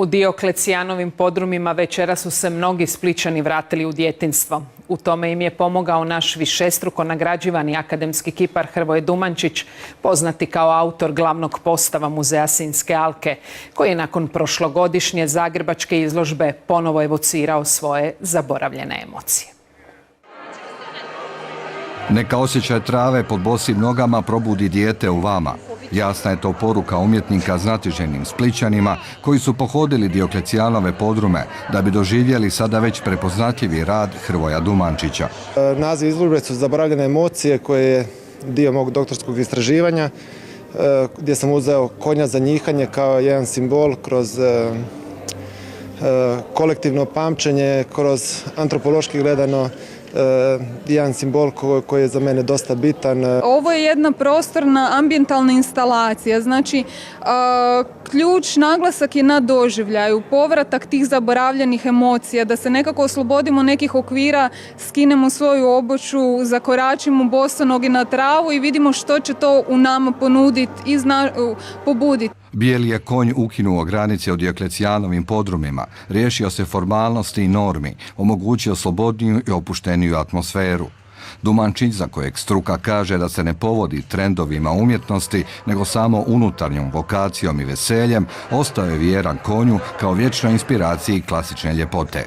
U Dioklecijanovim podrumima večera su se mnogi Splićani vratili u djetinjstvo. U tome im je pomogao naš višestruko nagrađivani akademski kipar Hrvoje Dumančić, poznati kao autor glavnog postava Muzeja Sinjske alke, koji je nakon prošlogodišnje zagrebačke izložbe ponovo evocirao svoje zaboravljene emocije. Neka osjećaj trave pod bosim nogama probudi dijete u vama. Jasna je to poruka umjetnika znatiženim Splićanima koji su pohodili Dioklecijanove podrume da bi doživjeli sada već prepoznatljivi rad Hrvoja Dumančića. Naziv izložbe su Zaboravljene emocije, koje je dio mog doktorskog istraživanja, gdje sam uzeo konja za njihanje kao jedan simbol kroz kolektivno pamćenje, kroz antropološki gledano jedan simbol koji je za mene dosta bitan. Ovo je jedna prostorna ambijentalna instalacija, znači ključ, naglasak je na doživljaju, povratak tih zaboravljenih emocija, da se nekako oslobodimo nekih okvira, skinemo svoju obuću, zakoračimo bosonogi na travu i vidimo što će to u nama ponuditi i pobuditi. Bijeli je konj ukinuo granice u Dioklecijanovim podrumima, riješio se formalnosti i normi, omogućio slobodniju i opušteniju atmosferu. Dumančić, za kojeg struka kaže da se ne povodi trendovima umjetnosti, nego samo unutarnjom vokacijom i veseljem, ostao je vjeran konju kao vječnoj inspiraciji klasične ljepote.